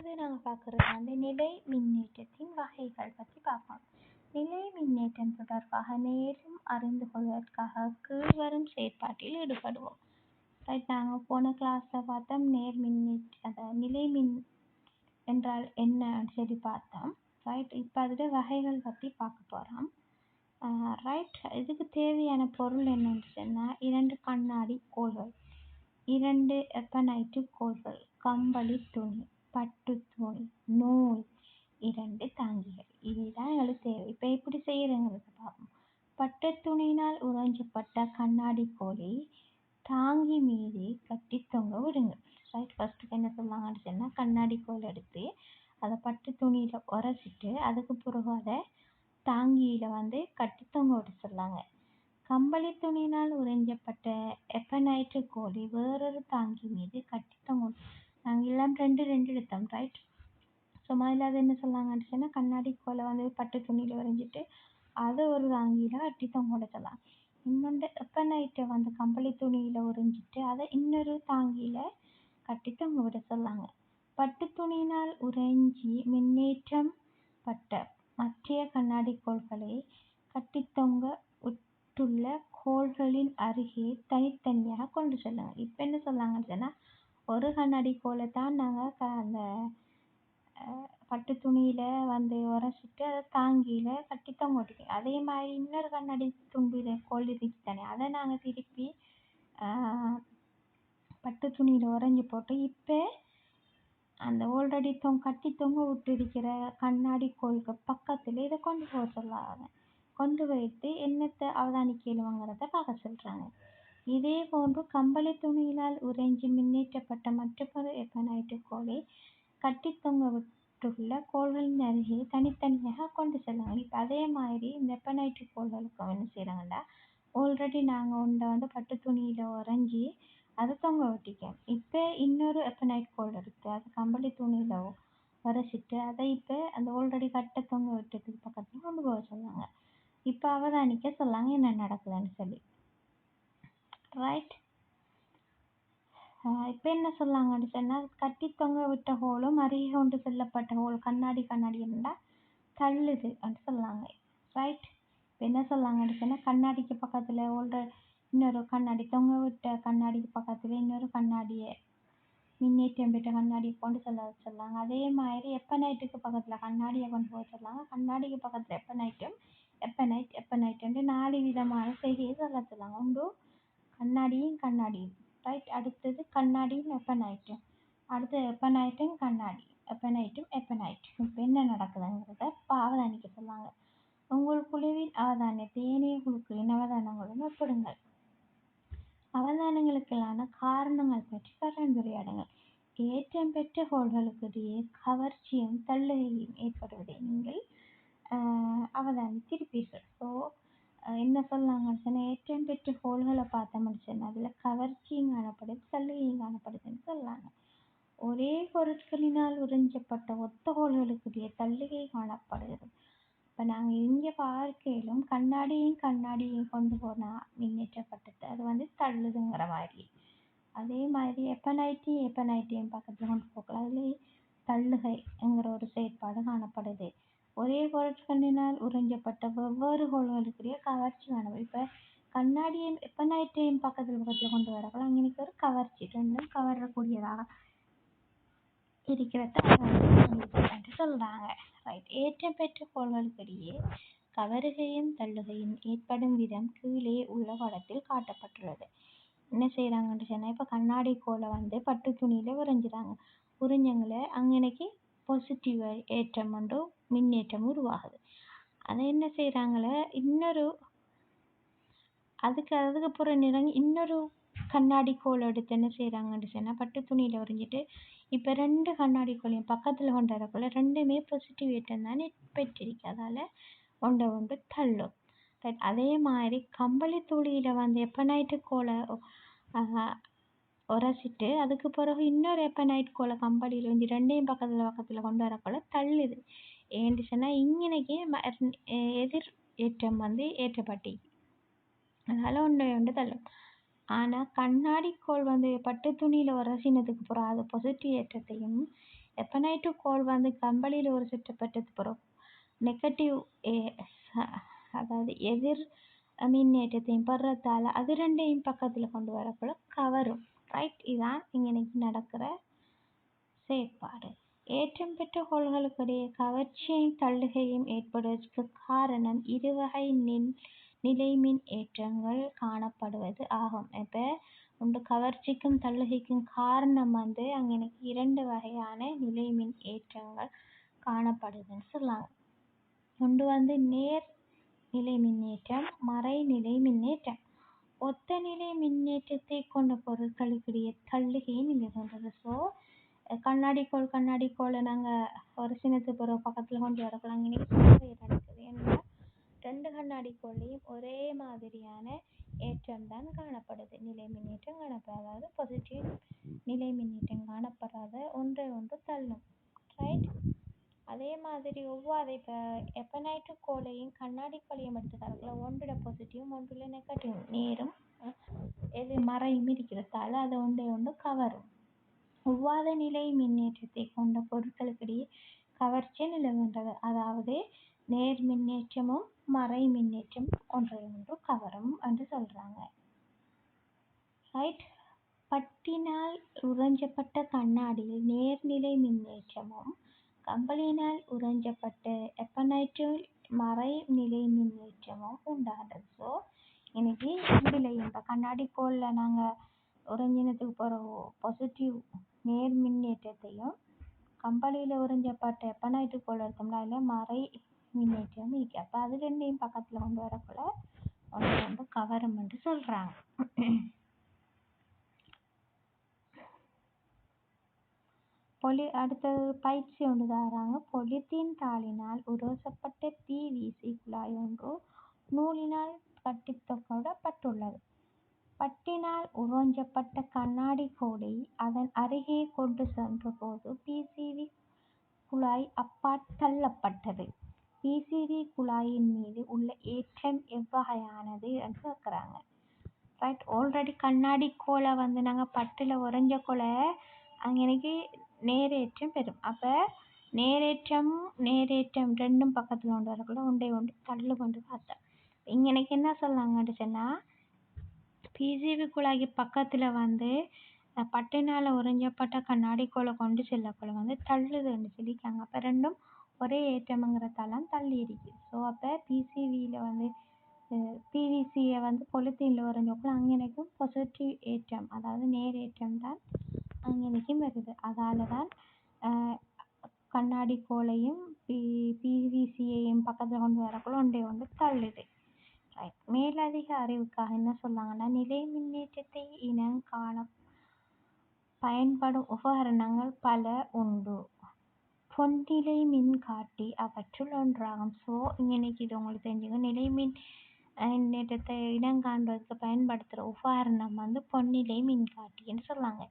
அடுத்தது நாங்கள் பார்க்குறது வந்து நிலை மின்னேற்றத்தின் வகைகள் பற்றி பார்ப்போம். நிலை மின்னேற்றம் தொடர்பாக நேரும் அறிந்து கொள்வதற்காக கீழ்வரும் செயற்பாட்டில் ஈடுபடுவோம். ரைட், நாங்கள் போன கிளாஸில் பார்த்தோம் நேர் அதாவது நிலை மின் என்றால் என்னன்னு சொல்லி பார்த்தோம். ரைட், இப்போ அதில் வகைகள் பற்றி பார்க்க போகிறோம். ரைட், இதுக்கு தேவையான பொருள் என்னன்னு சொன்னால் 2 கண்ணாடி கோல்கள், 2 எப்பனைட்டு கோல்கள், கம்பளி துணி, பட்டு துணி, நூல், 2 தாங்கிகள். இதுதான் எங்களுக்கு தேவை. இப்போ எப்படி செய்யறதுங்கிறது பார்ப்போம். பட்டு துணியினால் உறைஞ்சப்பட்ட கண்ணாடி கோலை தாங்கி மீது கட்டி தொங்க விடுங்க. ரைட், ஃபர்ஸ்ட் என்ன சொல்லாங்கன்னு சொன்னால் கண்ணாடி கோல் எடுத்து அதை பட்டு துணியில் உரைச்சிட்டு அதுக்கு பிறகு அதை தாங்கியில் வந்து கட்டி தொங்க விட சொல்லாங்க. கம்பளி துணியினால் உறைஞ்சப்பட்ட எப்பனைட்டு கோலை வேறொரு தாங்கி மீது கட்டி தொங்க. நாங்கள் எல்லாம் 2 எடுத்தோம். ரைட், ஸோ முதல்ல அது என்ன சொல்லாங்கன்னு சொன்னால் கண்ணாடி கோலை வந்து பட்டு துணியில் வரைஞ்சிட்டு அதை ஒரு தாங்கியில் கட்டி தொங்க விட சொல்லலாம். இன்னொன்று எப்பனைட்டை வந்து கம்பளி துணியில் உறிஞ்சிட்டு அதை இன்னொரு தாங்கியில் கட்டி தொங்க விட சொல்லாங்க. பட்டு துணியினால் உறைஞ்சி மின்னேற்றம் பட்ட மற்ற கண்ணாடி கோல்களை கட்டி தொங்க விட்டுள்ள கோல்களின் அருகே தனித்தனியாக கொண்டு செல்லுங்க. இப்போ என்ன சொல்லாங்கன்னு சொன்னால் ஒரு கண்ணாடி கோலை தான் நாங்கள் அந்த பட்டு துணியில் வந்து உரைச்சிட்டு அதை தாங்கியில் கட்டி தொங்க விட்டுருக்கோம். அதே மாதிரி இன்னொரு கண்ணாடி துண்டில் கோல் இருக்கு தானே, அதை நாங்கள் திருப்பி பட்டு துணியில் உறைஞ்சி போட்டு இப்போ அந்த ஆல்ரெடி கட்டி தொங்க விட்டு இருக்கிற கண்ணாடி கோலுக்கு பக்கத்தில் இதை கொண்டு போக சொல்லாங்க. கொண்டு போயிட்டு என்னத்தை அவதானிக்கலுங்கிறத பார்க்க சொல்கிறாங்க. இதே போன்று கம்பளி துணியினால் உறைஞ்சி மின்னேற்றப்பட்ட மற்றொரு எப்பனைட்டு கோலை கட்டி தொங்க விட்டுள்ள கோள்களின் அருகே தனித்தனியாக கொண்டு செல்லுங்க. இப்போ அதே மாதிரி இந்த எப்பனைட்டு கோள்களுக்கு என்ன செய்கிறாங்கன்னா ஆல்ரெடி நாங்கள் ஒன்றை வந்து பட்டு துணியில் உறைஞ்சி அதை தொங்க விட்டிக்கோம். இப்போ இன்னொரு எப்பனைட் கோல் எடுத்து அது கம்பளி துணியில் உரைச்சிட்டு அதை இப்போ அந்த ஆல்ரெடி கட்டை தொங்க விட்டதுக்கு பக்கத்தில் கொண்டு போக சொன்னாங்க. இப்போ அவதானிக்க சொல்லாங்க என்ன நடக்குதுன்னு சொல்லி. ரைட், இப்போ என்ன சொல்லாங்கன்னு சொன்னால் கட்டி தொங்க விட்ட ஹோலும் அருகே கொண்டு செல்லப்பட்ட ஹோல் கண்ணாடி இருந்தால் தள்ளுது அப்படின்னு சொல்லாங்க. ரைட், இப்போ என்ன சொல்லாங்கன்னு சொன்னால் கண்ணாடிக்கு பக்கத்தில் இன்னொரு கண்ணாடி தொங்க விட்ட கண்ணாடிக்கு பக்கத்தில் இன்னொரு கண்ணாடியை மின்னேற்றம் பெற்ற கண்ணாடியை கொண்டு சொல்லாங்க. அதே மாதிரி எப்பனைட்டுக்கு பக்கத்தில் கண்ணாடியை கொண்டு போக சொல்லாங்க. கண்ணாடிக்கு பக்கத்தில் எப்பனைட்டு 4 விதமான செய்தியை சொல்லாங்க. ஒன்று கண்ணாடியும். ரைட், அடுத்தது கண்ணாடியும் எப்பனைட்டும், அடுத்தது எப்பனைட்டும் கண்ணாடி, எப்பனைட்டும். இப்போ என்ன நடக்குதுங்கிறத அவதானிக்க சொல்லாங்க. உங்கள் குழுவின் அவதானத்தை ஏனைய குழுக்களின் அவதானங்களுடன் ஒப்பிடுங்கள். அவதானங்களுக்கான காரணங்கள் பற்றி கலந்துரையாடுங்கள். ஏற்றம் பெற்ற கோள்களுக்கிடையே கவர்ச்சியும் தள்ளுகையும் ஏற்படுவதை நீங்கள் அவதானித்திருப்பீர்கள். ஸோ என்ன சொல்லாங்கன்னு சொன்னால் ஏற்றம் பெற்ற கோள்களை பார்த்தோம்னு சொன்னால் அதில் கவர்ச்சியும் காணப்படுது, தள்ளுகையும் காணப்படுதுன்னு சொல்லாங்க. ஒரே பொருட்களினால் உறிஞ்சப்பட்ட ஒத்த கோள்களுக்கிடையே தள்ளுகை காணப்படுகிறது. இப்போ நாங்கள் இங்கே பார்க்கையிலும் கண்ணாடியும் கொண்டு போனால் மின்னேற்றப்பட்டது அது வந்து தள்ளுதுங்கிற மாதிரி. அதே மாதிரி எப்பனைட்டையும் பக்கத்தில் கொண்டு போகலாம், அதில் தள்ளுகைங்கிற ஒரு செயற்பாடு காணப்படுது. ஒரே பொருட்களினால் உறிஞ்சப்பட்ட வெவ்வேறு கோள்களுக்குரிய கவர்ச்சி காணப்படும். இப்போ கண்ணாடியும் எப்பனைட்டையும் பக்கத்தில் கொண்டு வரக்கலாம், அங்கே ஒரு கவர்ச்சி ரெண்டும் கவரக்கூடியதாக இருக்கிறத சொல்றாங்க. ரைட், ஏற்றம் பெற்ற கோள்களுக்கிடையே கவருகையும் தள்ளுகையும் ஏற்படும் விதம் கீழே உள்ள படத்தில் காட்டப்பட்டுள்ளது. என்ன செய்யறாங்கன்னு சொன்னா இப்போ கண்ணாடி கோலை வந்து பட்டு துணியில உறிஞ்சங்களை அங்கனைக்கு பாசிட்டிவ் ஏற்றம் ஒன்று மின்னேற்றம் உருவாகுது. அதை என்ன செய்யறாங்கள அதுக்கு புறம் இன்னொரு கண்ணாடி கோல் எடுத்து என்ன செய்யறாங்கன்னு சொன்னா பட்டு துணியில உறிஞ்சிட்டு இப்போ 2 கண்ணாடி கோலையும் பக்கத்தில் கொண்டு வரக்குள்ள ரெண்டுமே பாசிட்டிவ் ஏற்றம் தானே பெற்றிருக்கு, அதால ஒன்று தள்ளும். அதே மாதிரி கம்பளி துணியில வந்து எப்பனைட்டு கோலை உரைச்சிட்டு அதுக்கு பிறகு இன்னொரு எப்பனைட் கோலை கம்பளியில் வந்து 2 பக்கத்தில் கொண்டு வரக்குள்ள தள்ளுது. ஏன்னு சொன்னால் இங்கனைக்கு எதிர் ஏற்றம் வந்து ஏற்றப்பட்டி, அதனால ஒன்று தள்ளும். ஆனால் கண்ணாடிக்கோள் வந்து பட்டு துணியில் உரசினதுக்கு பிறகு அது பாசிட்டிவ் ஏற்றத்தையும், எப்பனைட்டு கோள் வந்து கம்பளியில் உரசப்பட்டதுக்கு பிறகு நெகட்டிவ் அதாவது எதிர் மின்னேற்றத்தையும் பெறத்தால் அது ரெண்டையும் பக்கத்தில் கொண்டு வரக்குள்ள கவரும். ரைட், இதுதான் இங்கே நடக்கிற செயற்பாடு. ஏற்றம் பெற்ற கோள்களுக்கு இடையே கவர்ச்சியும் தள்ளுகையும் ஏற்படுவதற்கு காரணம் இருவகை நிலைமின் ஏற்றங்கள் காணப்படுவது ஆகும். இப்போ உண்டு கவர்ச்சிக்கும் தள்ளுகைக்கும் காரணம் வந்து அங்கே இரண்டு வகையான நிலைமின் ஏற்றங்கள் காணப்படுதுன்னு சொல்லலாம். ஒன்று வந்து நேர் நிலை மின்னேற்றம், மறைநிலை மின்னேற்றம். ஒத்த நிலை மின்னேற்றத்தை கொண்ட பொருட்களுக்கிடையே தள்ளுகையை நிகழ்கின்றது. ஸோ கண்ணாடிக்கோளை நாங்கள் ஒரு சின்னத்துக்கு ஒரு பக்கத்தில் கொண்டு வரக்கலாம். இங்கே நடக்குது. ஏன்னா ரெண்டு கண்ணாடிக்கோள்லையும் ஒரே மாதிரியான ஏற்றம் தான் காணப்படுது. நிலை மின்னேற்றம் காணப்படாத, பாசிட்டிவ் நிலை மின்னேற்றம் காணப்படாத ஒன்றை ஒன்று தள்ளும். ரைட், அதே மாதிரி ஒவ்வாறு இப்போ எப்பனைட்டு கோளையும் கண்ணாடிக்கோளையும் எடுத்துக்காரங்கள ஒன்றுல பாசிட்டிவும் ஒன்றுல நெகட்டிவ் நேரும் எது மறையும் இருக்கிறதால அதை ஒன்று கவரும். ஒவ்வாத நிலை மின்னேற்றத்தை கொண்ட பொருட்களுக்கிடையே கவர்ச்சி நிலவுகின்றது. அதாவது நேர் மின்னேற்றமும் மறை மின்னேற்றம் ஒன்றை ஒன்று கவரும் என்று சொல்றாங்க. ரைட், பட்டினால் உறைஞ்சப்பட்ட கண்ணாடியில் நேர்நிலை மின்னேற்றமும் கம்பளியினால் உறைஞ்சப்பட்ட எப்பனைட்டில் மறை நிலை மின்னேற்றமும் உண்டாகிறது. ஸோ இன்னைக்கு ரெண்டுலையும் இப்போ கண்ணாடிக்கோளில் நாங்கள் உறைஞ்சினத்துக்கு போகிற பாசிட்டிவ் நேர் மின்னேற்றத்தையும் கம்பளியில் உறிஞ்சப்பட்ட எப்பனைட்டு கோள் எடுத்தோம்னா அதில் மறை மின்னேற்றம் இருக்கு. அப்போ அது ரெண்டையும் பக்கத்தில் கொண்டு வரக்குள்ள ஒன்று வந்து கவரும் என்று சொல்கிறாங்க. அடுத்தது பயிற்சி ஒன்று தராங்க. பொலித்தீன் தாளினால் உரசப்பட்ட பிவிசி குழாய் ஒன்று நூலினால் கட்டித்தொக்கப்பட்டுள்ளது. பட்டினால் உறைஞ்சப்பட்ட கண்ணாடி கோலை அதன் அருகே கொண்டு சென்ற போது பிசிவி குழாய் அப்பாற் தள்ளப்பட்டது. பிசிவி குழாயின் மீது உள்ள ஏற்றம் எவ்வகையானது என்று கேட்குறாங்க. ரைட், ஆல்ரெடி கண்ணாடி கோலை வந்து நாங்கள் பட்டில் உறைஞ்ச கோலை அங்கே நேரேற்றம் பெறும். அப்போ நேரேற்றம் ரெண்டும் பக்கத்தில் கொண்டு வரக்குள்ள ஒன்றை ஒன்று தள்ளு கொண்டு பார்த்தேன். இங்கே என்ன சொல்லாங்கன்னு சொன்னால் பிசிவி குழாய்க்கு பக்கத்தில் வந்து பட்டினால் உறிஞ்சப்பட்ட கண்ணாடி கோலை கொண்டு செல்லக்குள்ள வந்து தள்ளுதுன்னு சொல்லியிருக்காங்க. அப்போ ரெண்டும் ஒரே ஏற்றம்ங்கிறதால தள்ளி இருக்கு. ஸோ அப்போ பிசிவியில் வந்து பிவிசியை வந்து பொலித்தீனில் உறைஞ்சக்குள்ள அங்கேனைக்கும் பாசிட்டிவ் ஏற்றம், அதாவது நேரேற்றம் தான் அங்கேனைக்கும் வருது. அதால தான் கண்ணாடி கோலையும் பிவிசியையும் பக்கத்தில் கொண்டு வரக்குள்ள ஒன்றை ஒன்று தள்ளுது. ரைட், மேலதிக அறிவுக்காக என்ன சொன்னாங்கன்னா நிலை மின்னேற்றத்தை இனம் காண பயன்படும் உபகரணங்கள் பல உண்டு. பொன்னிலை மின்காட்டி அவற்றுள் ஒன்றாகும். ஸோ இன்னைக்கு இது உங்களுக்கு தெரிஞ்சுங்க. நிலை மின்னேற்றத்தை இனம் காண்பதற்கு பயன்படுத்துகிற உபகரணம் வந்து பொன்னிலை மின்காட்டின்னு சொல்லாங்க.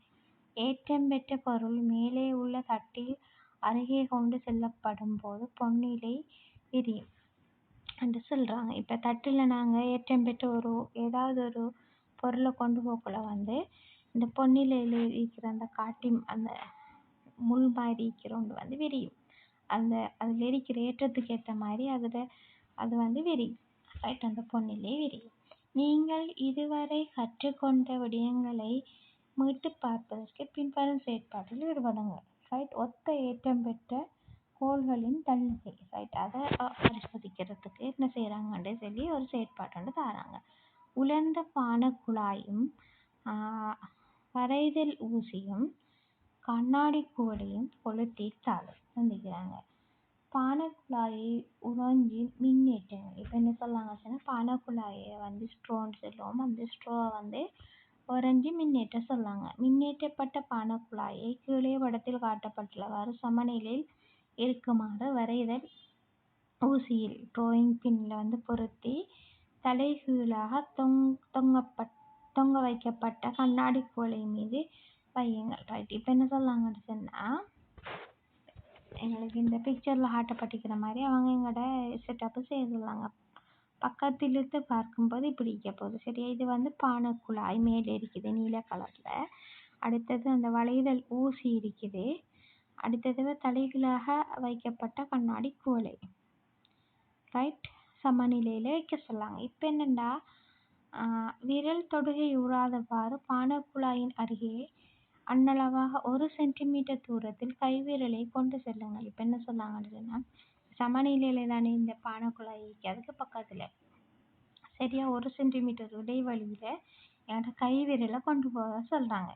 ஏற்றம் பெற்ற பொருள் மேலே உள்ள தட்டில் அருகே கொண்டு செல்லப்படும் போது பொன்னிலை விரியும் என்று சொல்கிறாங்க. இப்போ தட்டில் நாங்கள் ஏற்றம் பெற்ற ஏதாவது ஒரு பொருளை கொண்டு போக்குள்ள வந்து இந்த பொன்னிலையில் இருக்கிற அந்த காட்டி அந்த முள் மாதிரி இருக்கிறோண்டு வந்து விரியும். அதில் இருக்கிற ஏற்றத்துக்கு ஏற்ற மாதிரி அது வந்து விரியும். ரைட், அந்த பொன்னிலை விரியும். நீங்கள் இதுவரை கற்றுக்கொண்ட விடயங்களை மீட்டு பார்ப்பதற்கு பின்வரும் செயற்பாட்டில் ஈடுபடுங்கள். ரைட், ஒத்த ஏற்றம் பெற்ற கோள்களின் தள்ளுகை. ரைட், அதை பரிசோதிக்கிறதுக்கு என்ன செய்கிறாங்கன்னு சொல்லி ஒரு செயற்பாட்டு தராங்க. உலர்ந்த பானக்குழாயும் வரைதல் ஊசியும் கண்ணாடி கோடையும் பொலித்தீன் தாளும் சந்திக்கிறாங்க. பானக்குழாயை உறைஞ்சி மின்னேற்றங்கள். இப்போ என்ன சொல்லாங்கன்னா பானக்குழாயை வந்து ஸ்ட்ரோன்னு சொல்லுவோம். அந்த ஸ்ட்ரோவை வந்து உறைஞ்சி மின்னேற்றம் சொல்லாங்க. மின்னேற்றப்பட்ட பானக்குழாயை கீழே படத்தில் காட்டப்பட்டுள்ளவாறு சமநிலையில் இருக்குமாறு வரைதல் ஊசியில் ட்ரோயிங் பின்னில் வந்து பொருத்தி தலைகீழாக தொங்க வைக்கப்பட்ட கண்ணாடி கோலை மீது வையுங்கள். ரைட், இப்போ என்ன சொல்லாங்கன்னு சொன்னால் எங்களுக்கு இந்த பிக்சரில் காட்டப்பட்டிருக்கிற மாதிரி அவங்க எங்களோட செட்டப்பு செய்ய சொல்லாங்க. பக்கத்திலிருந்து பார்க்கும்போது இப்படி இருக்க போகுது சரியா. இது வந்து பானைக்குழாய் மேலே இருக்குது நீல கலர்ல. அடுத்தது அந்த வளைதல் ஊசி இருக்குது. அடுத்தது தலைகீழாக வைக்கப்பட்ட கண்ணாடி குவளை. ரைட், சமநிலையில் வைக்க சொல்லாங்க. இப்போ என்னென்னா விரல் தொடுகை உறாதவாறு பானைக்குழாயின் அருகே அண்ணளவாக 1 சென்டிமீட்டர் தூரத்தில் கைவிரலை கொண்டு செல்லுங்கள். இப்போ என்ன சொன்னாங்கன்னா சமநிலையில் தானே இந்த பானைக்குழாய் அதுக்கு பக்கத்தில் சரியா 1 சென்டிமீட்டர் இடைவெளியில் என்னோட கைவிரலை கொண்டு போக சொல்கிறாங்க.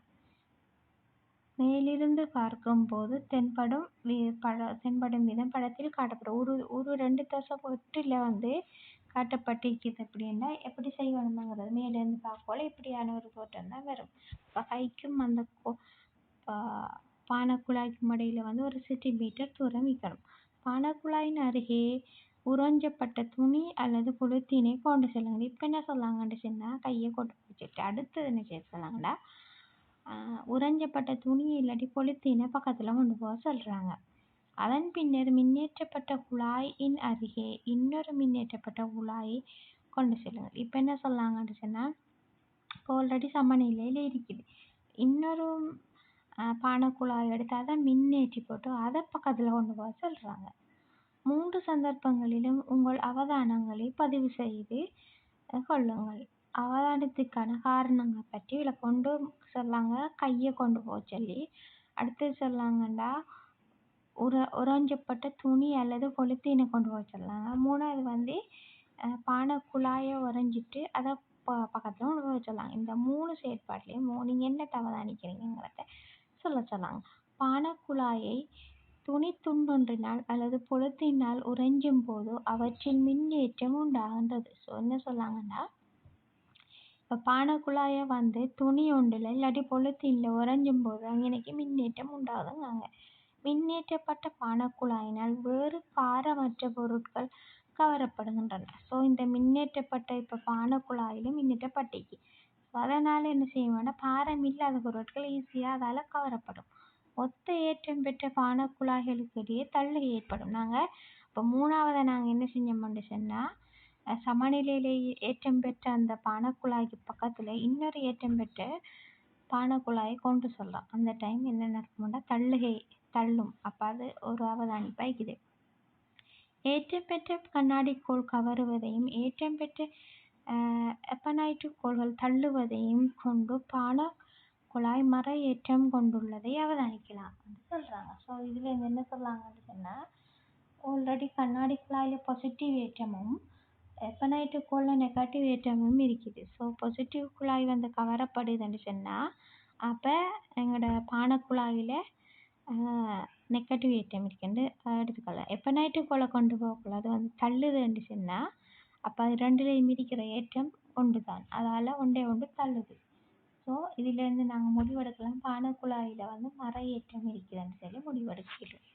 மேலிருந்து பார்க்கும்போது தென்படும் விதம் படத்தில் காட்டப்படும். ஒரு 2.8 வந்து காட்டப்பட்டிருக்குது. அப்படின்னா எப்படி செய்யணுங்கிறது மேலேருந்து பார்க்கல இப்படியான ஒரு தோற்றம் தான் வரும். இப்போ கைக்கும் அந்த பானைக்குழாய்க்கும் இடையில வந்து 1 சென்டிமீட்டர் தூரம் வைக்கணும். பானைக்குழாயின் அருகே உறைஞ்சப்பட்ட துணி அல்லது பொலித்தீனை கொண்டு செல்லுங்க. இப்போ என்ன சொல்லாங்கன்னு சொன்னால் கையை கொண்டு வச்சுட்டு அடுத்தது என்ன செய்ய சொல்லாங்கன்னா உறைஞ்சப்பட்ட துணி இல்லாட்டி பொலித்தீனை பக்கத்தில் கொண்டு போக சொல்கிறாங்க. அதன் பின்னர் மின்னேற்றப்பட்ட குழாயின் அருகே இன்னொரு மின்னேற்றப்பட்ட குழாயை கொண்டு செல்லுங்கள். இப்போ என்ன சொல்லாங்கன்னு சொன்னால் ஆல்ரெடி சமநிலையில் இருக்குது. இன்னொரு பானைக்குழாய் எடுத்து அதை மின்னேற்றி போட்டு அதை பக்கத்தில் கொண்டு போக சொல்கிறாங்க. 3 சந்தர்ப்பங்களிலும் உங்கள் அவதானங்களை பதிவு செய்து கொள்ளுங்கள். அவதானத்துக்கான காரணங்கள் பற்றி கொண்டு சொல்லாங்க. கையை கொண்டு போக சொல்லி அடுத்தது சொல்லாங்கண்டா உறைஞ்சப்பட்ட துணி அல்லது பொலித்தீனை கொண்டு போக சொல்லாங்க. 3வது வந்து பானைக்குழாயை உறைஞ்சிட்டு அதை பக்கத்தில் கொண்டு போக சொல்லாங்க. இந்த 3 செயற்பாட்லேயும் நீங்கள் என்ன அவதானிக்கிறீங்கிறத சொல்ல சொன்னாங்க. பானைக்குழாயை துணி துண்டொன்றினால் அல்லது பொலித்தீனால் உறைஞ்சும் போது அவற்றில் மின்னேற்றம் உண்டாகின்றது. ஸோ என்ன சொல்லாங்கன்னா இப்போ பானைக்குழாயை வந்து துணி ஒன்றில் இல்லாட்டி பொலித்தீனில் உறைஞ்சும் போது அங்கே மின்னேற்றம் உண்டாகுதுங்க. மின்னேற்றப்பட்ட பானைக்குழாயினால் வேறு பாரமற்ற பொருட்கள் கவரப்படுகின்றன. ஸோ இந்த மின்னேற்றப்பட்ட இப்போ பானைக்குழாயிலும் மின்னேற்றப்பட்டிருக்கு. அதனால் என்ன செய்வோம்னா பாரம் இல்லாத பொருட்கள் ஈஸியாக அதால் கவரப்படும். ஒத்த ஏற்றம் பெற்ற பானைக்குழாய்களுக்கு இடையே தள்ளுகை ஏற்படும். நாங்கள் இப்போ 3வது நாங்கள் என்ன செஞ்சோம்னு சொன்னால் சமநிலையில் ஏற்றம் பெற்ற அந்த பானைக்குழாய்க்கு பக்கத்தில் இன்னொரு ஏற்றம் பெற்ற பானைக்குழாயை கொண்டு சொல்லலாம். அந்த டைம் என்ன நடக்கும்னா தள்ளுகை தள்ளும். அப்போ அது ஒரு அவதானிப்பாக இருக்குது. ஏற்றம் பெற்ற கண்ணாடிக்கோள் கவருவதையும் ஏற்றம் பெற்ற எப்பனைட்டு கோள்கள் தள்ளுவதையும் கொண்டு பானைக்குழாய் மர ஏற்றம் கொண்டுள்ளதை அவதானிக்கலாம் சொல்கிறாங்க. ஸோ இதில் என்ன சொல்லாங்கன்னு சொன்னால் ஆல்ரெடி கண்ணாடி குழாயில் பாசிட்டிவ் ஏற்றமும் எப்பனைட்டு கோளில் நெகட்டிவ் ஏற்றமும் இருக்குது. ஸோ பாசிட்டிவ் குழாய் வந்து கவரப்படுதுன்னு சொன்னால் அப்போ எங்களோட பானைக்குழாயில் நெகட்டிவ் ஏற்றம் இருக்குன்னு எடுத்துக்கலாம். எப்பனைட்டு கோளை கொண்டு போகக்குள்ள அது வந்து தள்ளுதுன்னு சொன்னால் அப்போ அது ரெண்டுலேயும் இருக்கிற ஏற்றம் ஒன்று தான். அதால் ஒன்று தள்ளுது. ஸோ இதிலேருந்து நாங்கள் முடிவெடுக்கலாம் பானைக்குழாயில் வந்து மர ஏற்றம் இருக்குதுன்னு சொல்லி முடிவெடுக்கிறோம்.